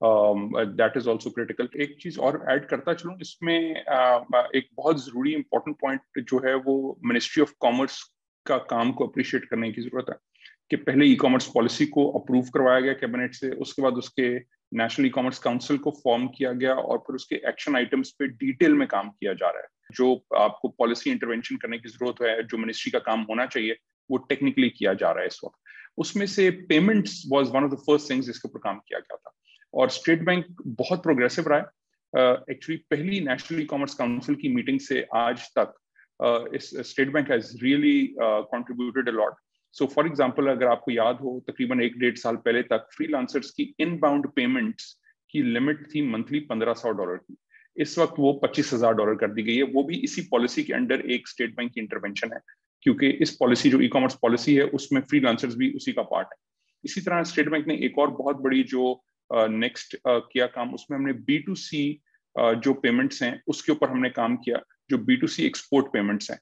that is also critical. ایک چیز اور ایڈ کرتا چلوں اس میں ایک بہت ضروری امپورٹنٹ پوائنٹ جو ہے وہ منسٹری آف کامرس کا کام کو اپریشیٹ کرنے کی ضرورت ہے کہ پہلے ای کامرس پالیسی کو اپروو کروایا گیا کیبنٹ سے, اس کے بعد اس کے نیشنل ای کامرس کاؤنسل کو فارم کیا گیا اور پھر اس کے ایکشن آئٹمس پہ ڈیٹیل میں کام کیا جا رہا ہے. جو آپ کو پالیسی انٹرونشن کرنے کی ضرورت ہے, جو منسٹری کا کام ہونا چاہیے, وہ ٹیکنیکلی کیا جا رہا ہے اس وقت. اس میں سے payments was one of the first things جس کے اوپر کام کیا گیا تھا, اور اسٹیٹ بینک بہت پروگریسو رہا ہے. ایکچولی پہلی نیشنل ای کامرس کاؤنسل کی میٹنگ سے آج تک state bank has really contributed a lot. So for example اگر آپ کو یاد ہو تقریباً 1-1.5 سال پہلے تک فری لانسرس کی ان باؤنڈ پیمنٹس کی لمٹ تھی منتھلی $1,500 کی, اس وقت وہ $25,000 کر دی گئی ہے. وہ بھی اسی پالیسی کے انڈر ایک اسٹیٹ بینک کی انٹرونشن ہے, کیونکہ اس پالیسی جو ای کامرس پالیسی ہے اس میں فری لانسرس بھی اسی کا پارٹ ہے. اسی طرح اسٹیٹ بینک نے ایک اور بہت بڑی جو نیکسٹ کیا کام, اس میں ہم نے B2C جو پیمنٹس ہیں اس کے اوپر ہم نے کام کیا, جو B2C ایکسپورٹ پیمنٹس ہیں.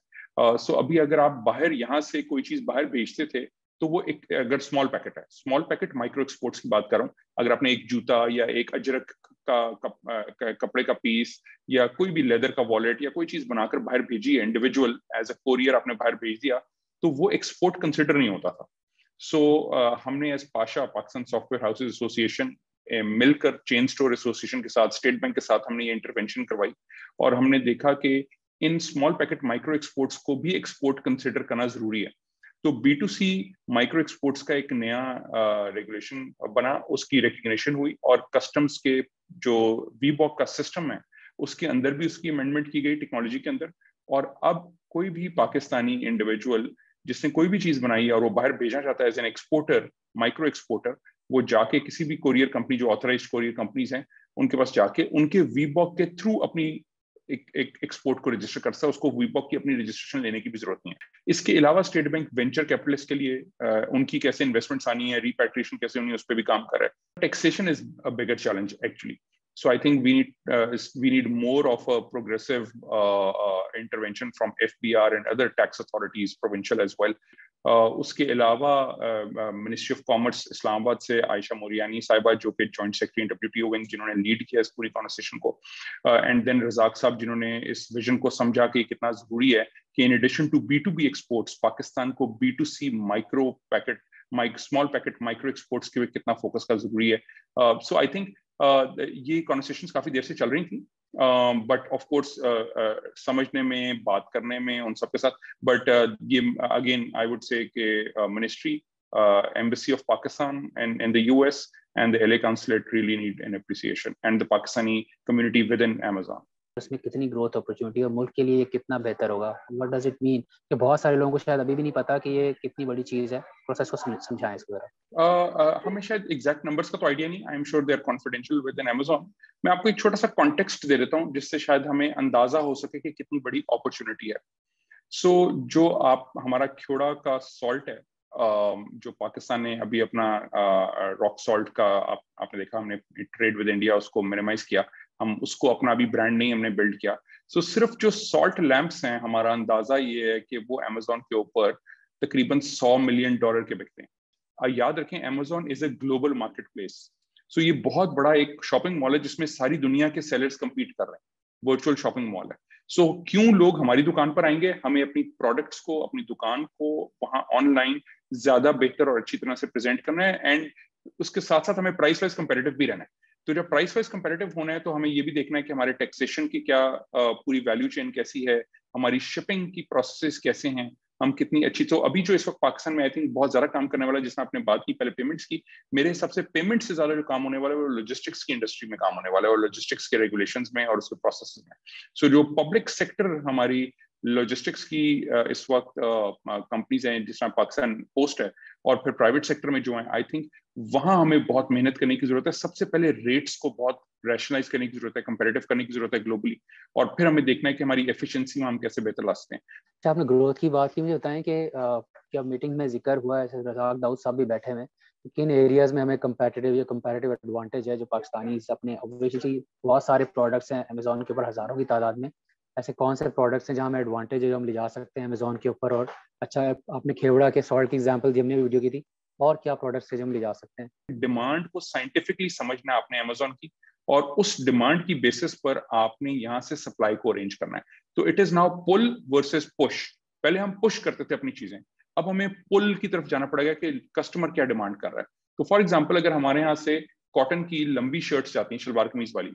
سو ابھی اگر آپ باہر یہاں سے کوئی چیز باہر بھیجتے تھے تو وہ ایک اگر اسمال پیکٹ ہے, اسمال پیکٹ مائکرو ایکسپورٹس کی بات کر رہا ہوں, اگر آپ نے ایک جوتا یا ایک اجرک کا کپڑے کا پیس یا کوئی بھی لیدر کا والیٹ یا کوئی چیز بنا کر باہر بھیجی ہے انڈیویجول ایز اے کوریئر آپ نے باہر بھیج دیا, تو وہ ایکسپورٹ کنسیڈر نہیں ہوتا تھا. سو ہم نے as Pasha Pakistan soft where houses association مل کر چین اسٹور ایسوسیشن کے ساتھ اسٹیٹ بینک کے ساتھ ہم نے یہ انٹرونشن کروائی, اور ہم نے دیکھا کہ in small packet micro exports کو بھی ایکسپورٹ کنسیڈر کرنا ضروری ہے. تو B2C مائکرو ایکسپورٹس کا ایک نیا ریگولیشن بنا, اس کی ریکگنیشن ہوئی, اور کسٹمز کے جو VBOC کا سسٹم ہے اس کے اندر بھی اس کی امینڈمنٹ کی گئی ٹیکنالوجی کے اندر. اور اب کوئی بھی پاکستانی انڈیویجول جس نے کوئی بھی چیز بنائی ہے اور وہ باہر بھیجنا چاہتا ہے as an exporter, micro exporter, وہ جا کے کسی بھی کوریئر کمپنی جو آتھرائزڈ کوریئر کمپنیز ہیں ان کے پاس جا کے ان کے VBOC کے تھرو اپنی ایکسپورٹ کو رجسٹر کرتا ہے, اس کو VBOC کی اپنی رجسٹریشن لینے کی بھی ضرورت نہیں ہے. اس کے علاوہ اسٹیٹ بینک وینچر کیپٹلسٹ کے لیے ان کی کیسے انویسٹمنٹس آنی ہے, ریپیٹریشن کیسے ہونی ہے, اس پہ بھی کام کر رہا ہے. Taxation is a bigger challenge actually. So I think we need more of a progressive intervention from FBR and other tax authorities, provincial as well. اس کے علاوہ منسٹری آف کامرس اسلام آباد سے عائشہ موریانی صاحبہ جو کہ جوائنٹ سیکرٹری WTO ونگ جنہوں نے lead کیا اس پوری کانورسیشن کو, اینڈ دین رزاق صاحب جنہوں نے اس ویژن کو سمجھا کہ کتنا ضروری ہے کہ in addition to B2B exports Pakistan کو B2C micro packet small packet micro exports کے کتنا فوکس کا ضروری ہے. سو آئی تھنک یہ کانورسیشنز کافی دیر سے چل رہی تھیں, بٹ آف کورس سمجھنے میں, بات کرنے میں ان سب کے ساتھ, بٹ یہ اگین آئی وڈ سے کہ ministry, embassy of Pakistan and the US and the LA consulate really need an appreciation, and the Pakistani community within Amazon. اس میں کتنی گروتھ اپرچونٹی اور ملک کے لیے کتنا بہتر ہوگا, what does it mean, کہ بہت سارے لوگوں کو شاید ابھی بھی نہیں پتا کہ یہ کتنی بڑی چیز ہے, پروسیس کو سمجھائیں اس وغیرہ. ہمیں شاید ایگزیکٹ نمبرس کا تو آئیڈیا نہیں, I'm sure they are confidential with in Amazon. میں آپ کو ایک چھوٹا سا کانٹیکسٹ دے دیتا ہوں جس سے شاید ہمیں اندازہ ہو سکے کہ کتنی بڑی اپرچونٹی ہے. سو جو آپ ہمارا کھیوڑا کا سالٹ ہے جو پاکستان نے ابھی اپنا راک سالٹ کا آپ نے دیکھا, ہم نے ٹریڈ ود انڈیا اس کو منیمائز کیا, ہم اس کو اپنا ابھی برانڈ نہیں ہم نے بلڈ کیا. سو صرف جو سالٹ لیمپس ہیں ہمارا اندازہ یہ ہے کہ وہ Amazon کے اوپر تقریباً $100 ملین کے بکتے ہیں. یاد رکھیں Amazon is a global marketplace. So یہ بہت بڑا ایک شاپنگ مال ہے جس میں ساری دنیا کے سیلرز کمپیٹ کر رہے ہیں, ورچوئل شاپنگ مال ہے. سو کیوں لوگ ہماری دکان پر آئیں گے, ہمیں اپنی پروڈکٹس کو, اپنی دکان کو وہاں آن لائن زیادہ بہتر اور اچھی طرح سے پریزنٹ کرنا ہے, اینڈ اس کے ساتھ ساتھ ہمیں پرائس وائز کمپیریٹیو بھی رہنا ہے. تو جب پرائس وائز کمپیریٹیو ہونا ہے تو ہمیں یہ بھی دیکھنا ہے کہ ہمارے ٹیکسیشن کی کیا پوری ویلیو چین کیسی ہے, ہماری شپنگ کی پروسیسز کیسے ہیں, ہم کتنی اچھی. تو ابھی جو اس وقت پاکستان میں آئی تھنک بہت زیادہ کام کرنے والا, جس میں آپ نے بات کی پہلے پیمنٹس کی, میرے حساب سے پیمنٹ سے زیادہ جو کام ہونے والا ہے وہ لاجسٹکس کی انڈسٹری میں کام ہونے والا ہے, اور لاجسٹکس کے ریگولیشنز میں اور اس کے پروسیسز میں. سو جو پبلک سیکٹر ہماری لاجسٹکس کی اس وقت کمپنیز ہیں جس طرح پاکستان پوسٹ ہے, اور پھر پرائیویٹ سیکٹر میں جو ہیں, آئی تھنک وہاں ہمیں بہت محنت کرنے کی ضرورت ہے. سب سے پہلے ریٹس کو بہت ریشنلائز کرنے کی ضرورت ہے, کمپیریٹیو کرنے کی ضرورت ہے گلوبلی, اور پھر ہمیں دیکھنا ہے کہ ہماری ایفیشنسی میں ہم کیسے بہتر لا سکتے ہیں. اچھا, آپ نے گروتھ کی بات کی, مجھے بتائیں کہ جب میٹنگ میں ذکر ہوا ہے, رزاق داؤد صاحب بھی بیٹھے ہوئے, کن ایریاز میں ہمیں کمپیٹیٹیو یا کمپیریٹیو ایڈوانٹیج ہے جو پاکستانی اپنے, اوبویسلی بہت سارے پروڈکٹس ہیں Amazon کے اوپر ہزاروں کی تعداد میں, ایسے کون سے پروڈکٹس ہیں جہاں ہمیں ایڈوانٹیج ہے جو ہم لے جا سکتے ہیں Amazon کے اوپر. اور اچھا آپ نے کھیوڑا کے سالٹ کی ایگزامپل دی, ہم نے ویڈیو کی تھی, اور کیا پروڈکٹس ہم لے جا سکتے ہیں. ڈیمانڈ کو سائنٹیفکلی سمجھنا آپ نے Amazon کی, اور اس ڈیمانڈ کی بیسس پر آپ نے یہاں سے سپلائی کو ارینج کرنا ہے. تو it is now pull versus push. پہلے ہم پش کرتے تھے اپنی چیزیں, اب ہمیں پل کی طرف جانا پڑے گا کہ کسٹمر کیا ڈیمانڈ کر رہا ہے. تو فار ایگزامپل اگر ہمارے یہاں سے کاٹن کی لمبی شرٹس جاتی ہیں, شلوار قمیض والی,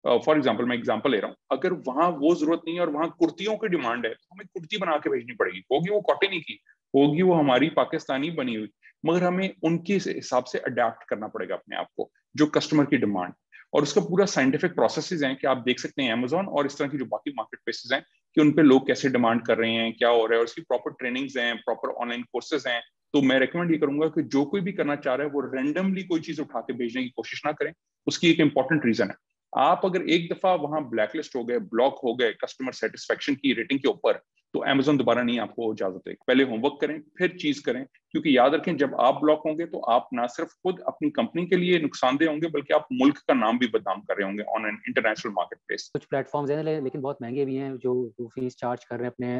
فار ایگزامپل میں ایگزامپل لے رہا ہوں, اگر وہاں وہ ضرورت نہیں ہے اور وہاں کرتیوں کی ڈیمانڈ ہے تو ہمیں کرتی بنا کے بھیجنی پڑے گی. ہوگی وہ کاٹن ہی کی, ہوگی وہ ہماری پاکستانی بنی ہوئی, مگر ہمیں ان کے حساب سے اڈیپٹ کرنا پڑے گا اپنے آپ کو جو کسٹمر کی ڈیمانڈ. اور اس کا پورا سائنٹیفک پروسیسز ہیں کہ آپ دیکھ سکتے ہیں Amazon اور اس طرح کی جو باقی مارکیٹ پلیسز ہیں کہ ان پہ لوگ کیسے ڈیمانڈ کر رہے ہیں, کیا ہو رہا ہے, اور اس کی پراپر ٹریننگز ہیں, پراپر آن لائن کورسز ہیں. تو میں ریکمینڈ یہ کروں گا کہ جو کوئی بھی کرنا چاہ رہا ہے وہ رینڈملی کوئی چیز اٹھا کے بھیجنے کی کوشش نہ کریں. اس کی ایک امپورٹنٹ ریزن ہے, آپ اگر ایک دفعہ وہاں بلیک لسٹ ہو گئے, بلاک ہو گئے کسٹمر سیٹسفیکشن کی ریٹنگ کے اوپر, تو Amazon دوبارہ نہیں آپ کو اجازت دے. پہلے ہوم ورک کریں پھر چیز کریں, کیونکہ یاد رکھیں جب آپ بلاک ہوں گے تو آپ نہ صرف خود اپنی کمپنی کے لیے نقصان دہ ہوں گے بلکہ آپ ملک کا نام بھی بدنام کر رہے ہوں گے آن این انٹرنیشنل مارکیٹ پلیس. کچھ پلیٹ فارمز ہیں لیکن بہت مہنگے بھی ہیں جو فیس چارج کر رہے ہیں اپنے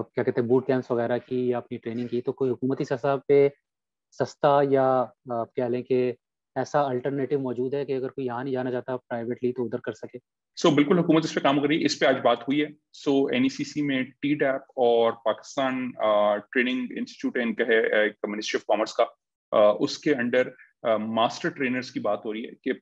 کیا کہتے ہیں بوٹ کیمپس وغیرہ کی یا اپنی ٹریننگ کی. تو کوئی حکومتی سطح پہ سستا یا کیا لیں کہ ایسا الٹرنیٹیو موجود ہے کہ اگر کوئی یہاں نہیں جانا چاہتا پرائیویٹلی تو ادھر کر سکے؟ بالکل حکومت اس پہ کام کر رہی ہے, اس پہ آج بات ہوئی ہے. NECC میں TDAP اور پاکستان ٹریننگ انسٹیٹیوٹ ہے ان کا ہے, منسٹری آف کامرس کا, اس کے انڈر ماسٹر ٹرینرز کی بات ہو رہی ہے کہ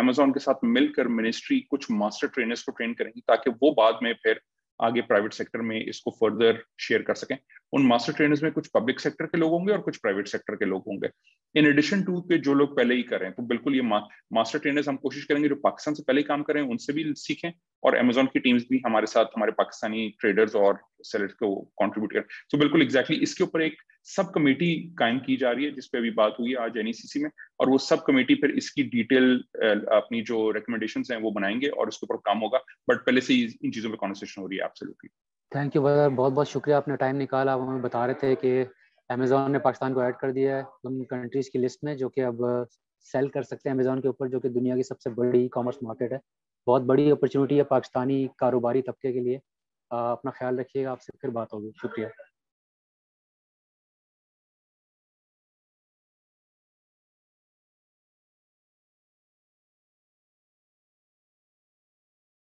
Amazon کے ساتھ مل کر منسٹری کچھ ماسٹر ٹرینرز کو ٹرین کریں گی تاکہ وہ بعد میں پھر آگے پرائیویٹ سیکٹر میں اس کو فردر شیئر کر سکیں. ان ماسٹر ٹرینرز میں کچھ پبلک سیکٹر کے لوگ ہوں گے اور کچھ پرائیویٹ سیکٹر کے لوگ ہوں گے, ان ایڈیشن ٹو کہ جو لوگ پہلے ہی کر رہے ہیں. تو بالکل یہ ماسٹر ٹرینرز ہم کوشش کریں گے جو پاکستان سے پہلے کام کریں ان سے بھی سیکھیں, اور Amazon کی ٹیمز بھی ہمارے ساتھ ہمارے پاکستانی ٹریڈرز اور سیلرز کو کنٹریبیوٹ کریں. تو بالکل ایگزیکٹلی اس کے اوپر ایک سب کمیٹی قائم کی جا رہی ہے جس پہ ابھی بات ہوئی ہے آج NECC میں, اور وہ سب کمیٹی پھر اس کی ڈیٹیل اپنی جو ریکمنڈیشنز ہیں وہ بنائیں گے اور اس کے اوپر کام ہوگا. بٹ پہلے سے ان چیزوں پہ کانورسیشن ہو رہی ہے. ایبسلیٹلی تھینک یو برادر, بہت بہت شکریہ, آپ نے ٹائم نکالا. آپ ہمیں بتا رہے تھے کہ Amazon نے پاکستان کو ایڈ کر دیا ہے ان کنٹریز کی لسٹ میں جو کہ اب سیل کر سکتے ہیں Amazon کے اوپر, جو کہ دنیا کی سب سے بڑی ای کامرس مارکیٹ ہے. بہت بڑی اپرچونیٹی ہے پاکستانی کاروباری طبقے کے لیے. اپنا خیال رکھیے گا, آپ سے پھر بات ہوگی. شکریہ.